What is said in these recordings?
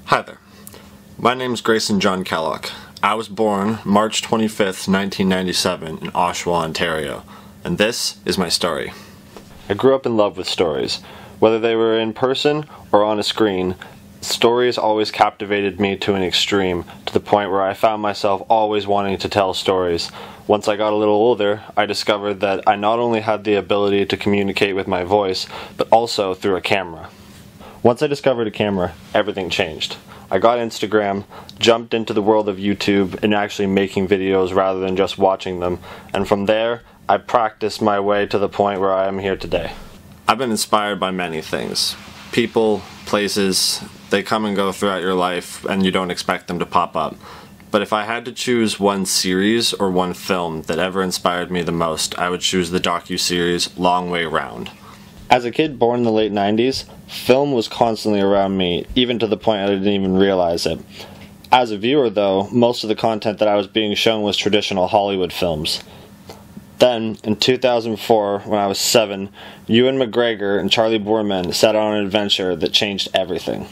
Hi there. My name is Grayson John Kellock. I was born March 25th, 1997 in Oshawa, Ontario, and this is my story. I grew up in love with stories. Whether they were in person or on a screen, stories always captivated me to an extreme, to the point where I found myself always wanting to tell stories. Once I got a little older, I discovered that I not only had the ability to communicate with my voice, but also through a camera. Once I discovered a camera, everything changed. I got Instagram, jumped into the world of YouTube and actually making videos rather than just watching them, and from there, I practiced my way to the point where I am here today. I've been inspired by many things. People, places, they come and go throughout your life and you don't expect them to pop up. But if I had to choose one series or one film that ever inspired me the most, I would choose the docu-series Long Way Round. As a kid born in the late 90s, film was constantly around me, even to the point I didn't even realize it. As a viewer, though, most of the content that I was being shown was traditional Hollywood films. Then, in 2004, when I was 7, Ewan McGregor and Charlie Boorman set out on an adventure that changed everything.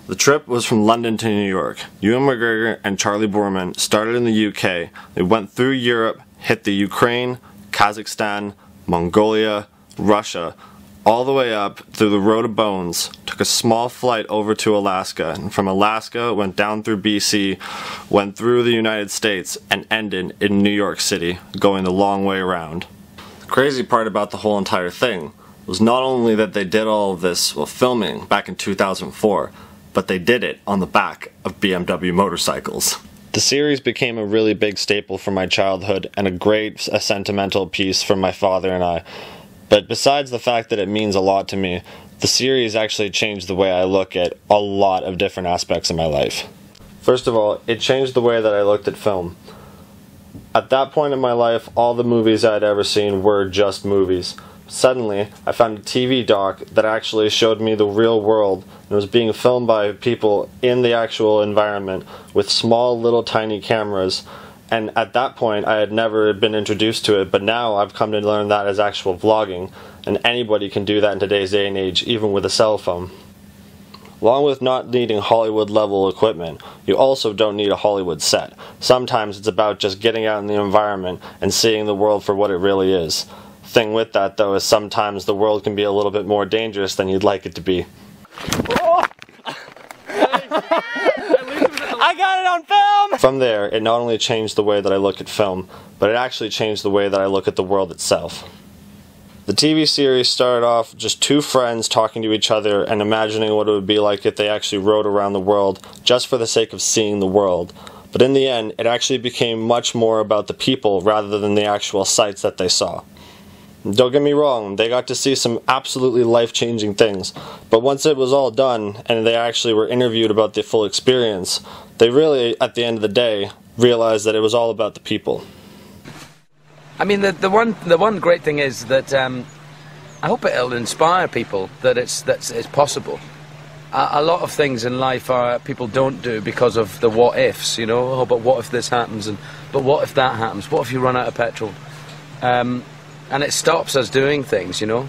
The trip was from London to New York. Ewan McGregor and Charlie Boorman started in the UK. They went through Europe, hit the Ukraine, Kazakhstan, Mongolia, Russia, all the way up through the Road of Bones, took a small flight over to Alaska, and from Alaska went down through BC, went through the United States, and ended in New York City, going the long way around. The crazy part about the whole entire thing was not only that they did all of this while filming back in 2004, but they did it on the back of BMW motorcycles. The series became a really big staple for my childhood and a sentimental piece for my father and I. But besides the fact that it means a lot to me, the series actually changed the way I look at a lot of different aspects of my life. First of all, it changed the way that I looked at film. At that point in my life, all the movies I'd ever seen were just movies. Suddenly, I found a TV doc that actually showed me the real world, and it was being filmed by people in the actual environment with small little tiny cameras. And at that point, I had never been introduced to it, but now I've come to learn that as actual vlogging, and anybody can do that in today's day and age, even with a cell phone. Along with not needing Hollywood-level equipment, you also don't need a Hollywood set. Sometimes it's about just getting out in the environment and seeing the world for what it really is. The thing with that, though, is sometimes the world can be a little bit more dangerous than you'd like it to be. I got it on film! From there, it not only changed the way that I look at film, but it actually changed the way that I look at the world itself. The TV series started off just two friends talking to each other and imagining what it would be like if they actually rode around the world just for the sake of seeing the world. But in the end, it actually became much more about the people rather than the actual sights that they saw. Don't get me wrong, they got to see some absolutely life-changing things, but once it was all done and they actually were interviewed about the full experience, they really, at the end of the day, realized that it was all about the people. I mean, the one great thing is that I hope it'll inspire people that it's possible. A lot of things in life people don't do because of the what-ifs, you know. Oh, but what if this happens? But what if that happens? What if you run out of petrol? And it stops us doing things, you know.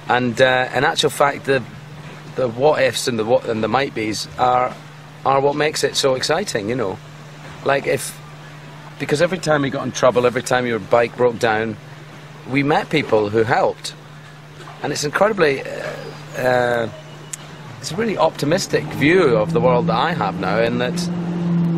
And in actual fact, the what-ifs and the might-be's are what makes it so exciting, you know. Like because every time we got in trouble, every time your bike broke down, we met people who helped. And it's incredibly, it's a really optimistic view of the world that I have now, in that,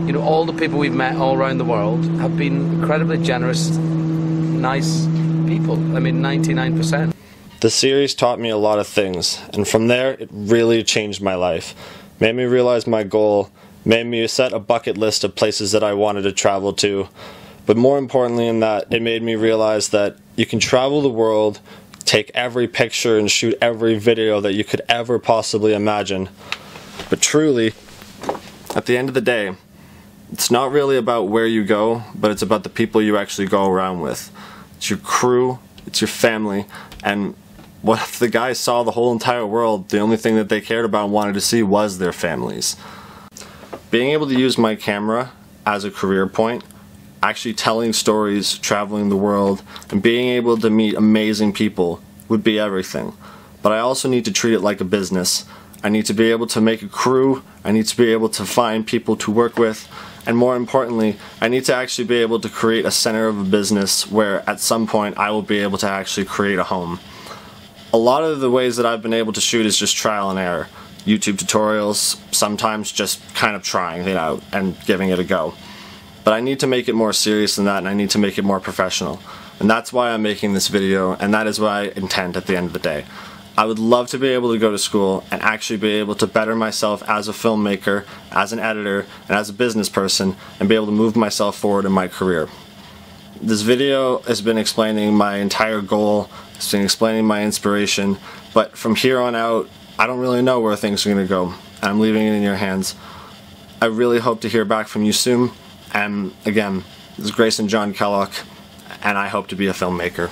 you know, all the people we've met all around the world have been incredibly generous, nice people. I mean, 99%. The series taught me a lot of things, and from there, it really changed my life. Made me realize my goal, made me set a bucket list of places that I wanted to travel to, but more importantly than that, it made me realize that you can travel the world, take every picture and shoot every video that you could ever possibly imagine, but truly, at the end of the day, it's not really about where you go, but it's about the people you actually go around with. It's your crew, it's your family, and what if the guys saw the whole entire world, the only thing that they cared about and wanted to see was their families? Being able to use my camera as a career point, actually telling stories, traveling the world, and being able to meet amazing people would be everything. But I also need to treat it like a business. I need to be able to make a crew, I need to be able to find people to work with, and more importantly, I need to actually be able to create a center of a business where at some point I will be able to actually create a home. A lot of the ways that I've been able to shoot is just trial and error. YouTube tutorials, sometimes just kind of trying it out and giving it a go. But I need to make it more serious than that, and I need to make it more professional. And that's why I'm making this video, and that is what I intend at the end of the day. I would love to be able to go to school and actually be able to better myself as a filmmaker, as an editor, and as a business person, and be able to move myself forward in my career. This video has been explaining my entire goal, it's been explaining my inspiration, but from here on out, I don't really know where things are going to go, and I'm leaving it in your hands. I really hope to hear back from you soon, and again, this is Grayson John Kellock, and I hope to be a filmmaker.